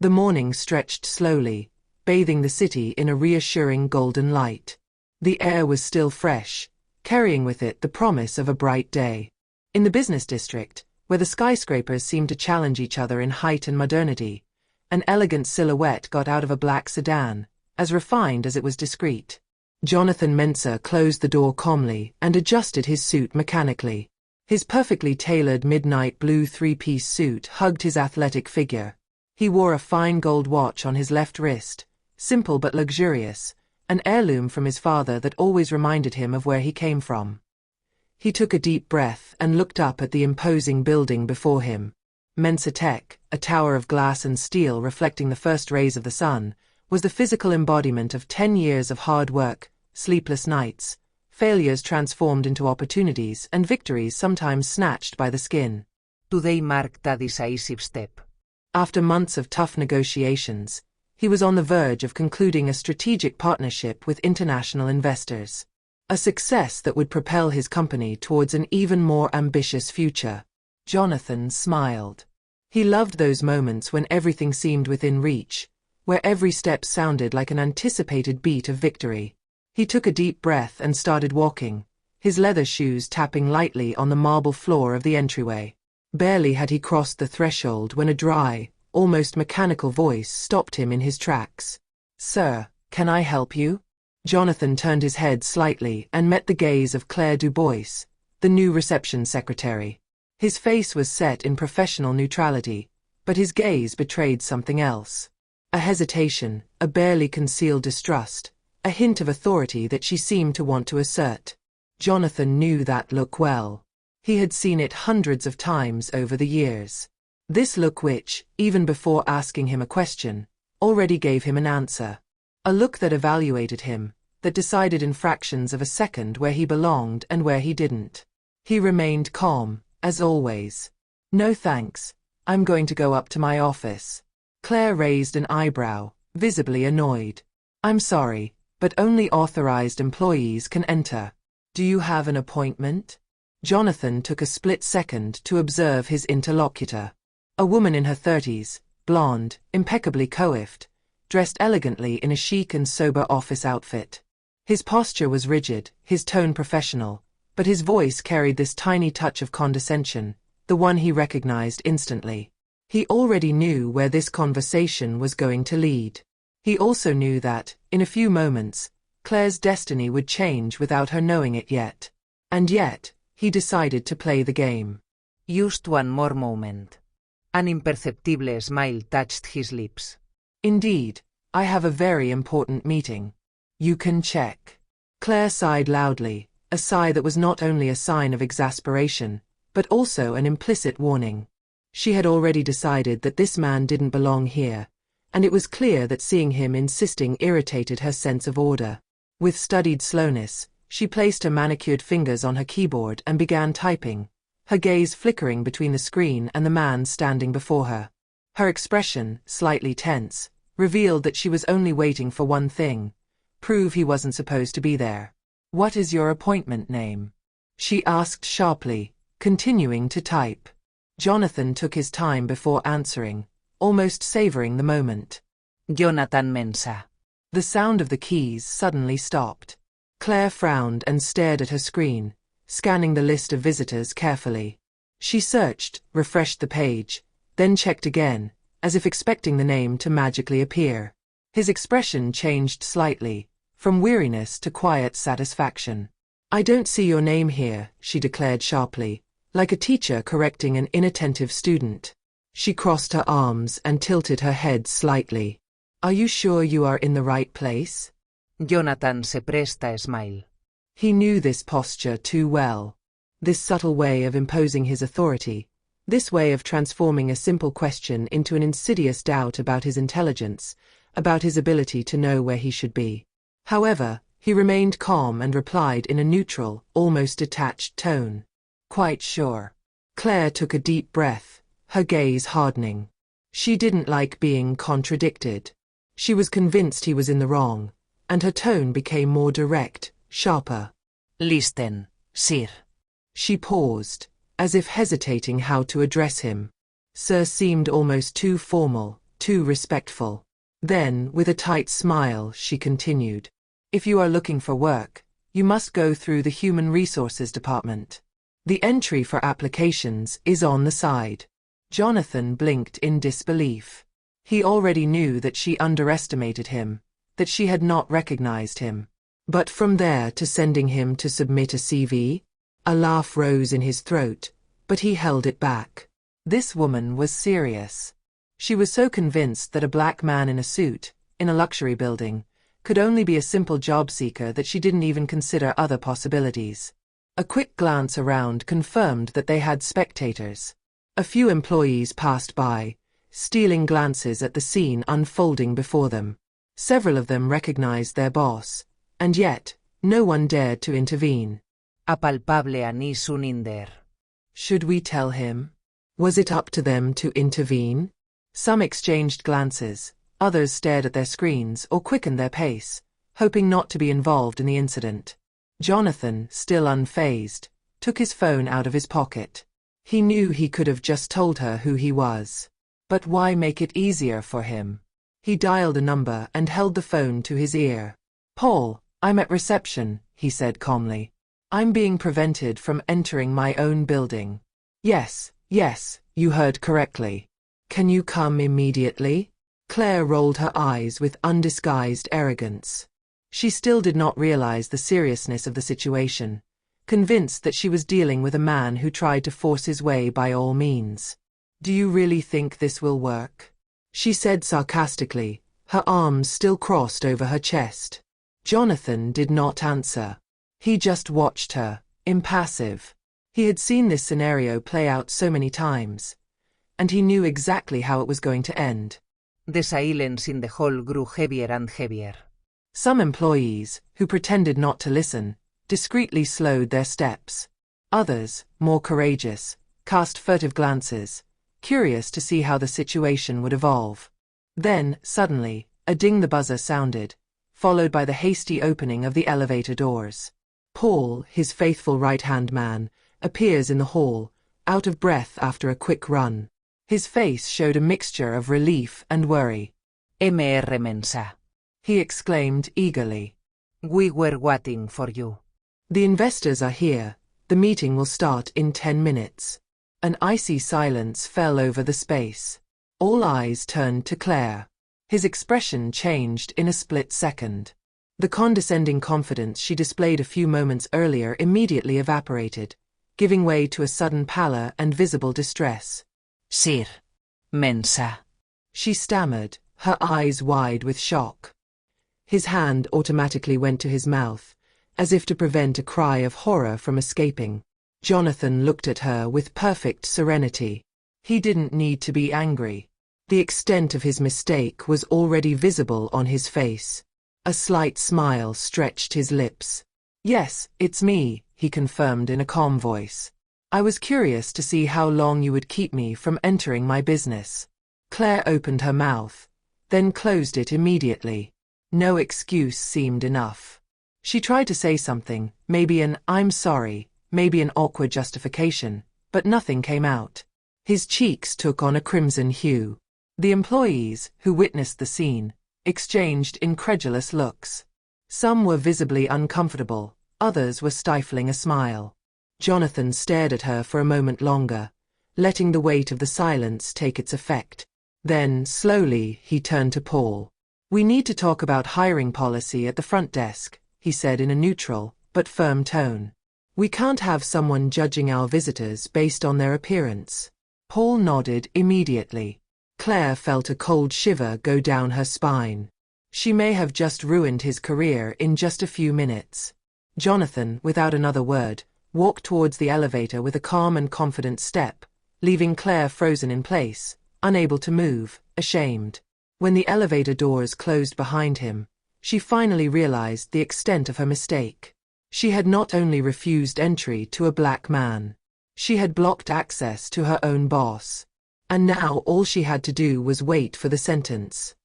The morning stretched slowly, bathing the city in a reassuring golden light. The air was still fresh, carrying with it the promise of a bright day. In the business district, where the skyscrapers seemed to challenge each other in height and modernity, an elegant silhouette got out of a black sedan, as refined as it was discreet. Jonathan Mensah closed the door calmly and adjusted his suit mechanically. His perfectly tailored midnight blue three-piece suit hugged his athletic figure. He wore a fine gold watch on his left wrist, simple but luxurious, an heirloom from his father that always reminded him of where he came from. He took a deep breath and looked up at the imposing building before him. Mensah Tech, a tower of glass and steel reflecting the first rays of the sun, was the physical embodiment of 10 years of hard work, sleepless nights, failures transformed into opportunities, and victories sometimes snatched by the skin. Today marked a decisive step. After months of tough negotiations, he was on the verge of concluding a strategic partnership with international investors. A success that would propel his company towards an even more ambitious future. Jonathan smiled. He loved those moments when everything seemed within reach, where every step sounded like an anticipated beat of victory. He took a deep breath and started walking, his leather shoes tapping lightly on the marble floor of the entryway. Barely had he crossed the threshold when a dry, almost mechanical voice stopped him in his tracks. "Sir, can I help you?" Jonathan turned his head slightly and met the gaze of Claire Dubois, the new reception secretary. His face was set in professional neutrality, but his gaze betrayed something else. A hesitation, a barely concealed distrust, a hint of authority that she seemed to want to assert. Jonathan knew that look well. He had seen it hundreds of times over the years. This look which, even before asking him a question, already gave him an answer. A look that evaluated him, that decided in fractions of a second where he belonged and where he didn't. He remained calm, as always. "No thanks, I'm going to go up to my office." Claire raised an eyebrow, visibly annoyed. "I'm sorry, but only authorized employees can enter. Do you have an appointment?" Jonathan took a split second to observe his interlocutor. A woman in her 30s, blonde, impeccably coiffed, dressed elegantly in a chic and sober office outfit. His posture was rigid, his tone professional, but his voice carried this tiny touch of condescension, the one he recognized instantly. He already knew where this conversation was going to lead. He also knew that, in a few moments, Claire's destiny would change without her knowing it yet. And yet, he decided to play the game. Just one more moment. An imperceptible smile touched his lips. "Indeed, I have a very important meeting. You can check." Claire sighed loudly, a sigh that was not only a sign of exasperation, but also an implicit warning. She had already decided that this man didn't belong here, and it was clear that seeing him insisting irritated her sense of order. With studied slowness, she placed her manicured fingers on her keyboard and began typing, her gaze flickering between the screen and the man standing before her. Her expression, slightly tense, revealed that she was only waiting for one thing: prove he wasn't supposed to be there. "What is your appointment name?" she asked sharply, continuing to type. Jonathan took his time before answering, almost savoring the moment. Jonathan Mensah. The sound of the keys suddenly stopped. Claire frowned and stared at her screen, scanning the list of visitors carefully. She searched, refreshed the page, then checked again, as if expecting the name to magically appear. His expression changed slightly, from weariness to quiet satisfaction. "I don't see your name here," she declared sharply, like a teacher correcting an inattentive student. She crossed her arms and tilted her head slightly. "Are you sure you are in the right place?" Jonathan se presta a smile. He knew this posture too well. This subtle way of imposing his authority, this way of transforming a simple question into an insidious doubt about his intelligence, about his ability to know where he should be. However, he remained calm and replied in a neutral, almost detached tone. "Quite sure." Claire took a deep breath, her gaze hardening. She didn't like being contradicted. She was convinced he was in the wrong, and her tone became more direct, sharper. "Listen, sir." She paused, as if hesitating how to address him. Sir seemed almost too formal, too respectful. Then, with a tight smile, she continued. If you are looking for work, you must go through the Human Resources Department. The entry for applications is on the side. Jonathan blinked in disbelief. He already knew that she underestimated him, that she had not recognized him. But from there to sending him to submit a CV? A laugh rose in his throat, but he held it back. This woman was serious. She was so convinced that a black man in a suit, in a luxury building, could only be a simple job seeker that she didn't even consider other possibilities. A quick glance around confirmed that they had spectators. A few employees passed by, stealing glances at the scene unfolding before them. Several of them recognized their boss, and yet, no one dared to intervene. Apalpable anís uninder. Should we tell him? Was it up to them to intervene? Some exchanged glances, others stared at their screens or quickened their pace, hoping not to be involved in the incident. Jonathan, still unfazed, took his phone out of his pocket. He knew he could have just told her who he was. But why make it easier for him? He dialed a number and held the phone to his ear. Paul, I'm at reception, he said calmly. I'm being prevented from entering my own building. Yes, you heard correctly. Can you come immediately? Claire rolled her eyes with undisguised arrogance. She still did not realize the seriousness of the situation, convinced that she was dealing with a man who tried to force his way by all means. Do you really think this will work? She said sarcastically, her arms still crossed over her chest. Jonathan did not answer. He just watched her, impassive. He had seen this scenario play out so many times, and he knew exactly how it was going to end. The silence in the hall grew heavier and heavier. Some employees, who pretended not to listen, discreetly slowed their steps. Others, more courageous, cast furtive glances, curious to see how the situation would evolve. Then, suddenly, a ding the buzzer sounded, followed by the hasty opening of the elevator doors. Paul, his faithful right-hand man, appears in the hall, out of breath after a quick run. His face showed a mixture of relief and worry. Mr. Mensah, he exclaimed eagerly. We were waiting for you. The investors are here. The meeting will start in 10 minutes. An icy silence fell over the space. All eyes turned to Claire. His expression changed in a split second. The condescending confidence she displayed a few moments earlier immediately evaporated, giving way to a sudden pallor and visible distress. Sir Mensah, she stammered, her eyes wide with shock. His hand automatically went to his mouth, as if to prevent a cry of horror from escaping. Jonathan looked at her with perfect serenity. He didn't need to be angry. The extent of his mistake was already visible on his face. A slight smile stretched his lips. Yes, it's me, he confirmed in a calm voice. I was curious to see how long you would keep me from entering my business. Claire opened her mouth, then closed it immediately. No excuse seemed enough. She tried to say something, maybe an "I'm sorry," maybe an awkward justification, but nothing came out. His cheeks took on a crimson hue. The employees, who witnessed the scene, exchanged incredulous looks. Some were visibly uncomfortable, others were stifling a smile. Jonathan stared at her for a moment longer, letting the weight of the silence take its effect. Then, slowly, he turned to Paul. We need to talk about hiring policy at the front desk, he said in a neutral, but firm tone. We can't have someone judging our visitors based on their appearance. Paul nodded immediately. Claire felt a cold shiver go down her spine. She may have just ruined his career in just a few minutes. Jonathan, without another word, walked towards the elevator with a calm and confident step, leaving Claire frozen in place, unable to move, ashamed. When the elevator doors closed behind him, she finally realized the extent of her mistake. She had not only refused entry to a black man, she had blocked access to her own boss. And now all she had to do was wait for the sentence.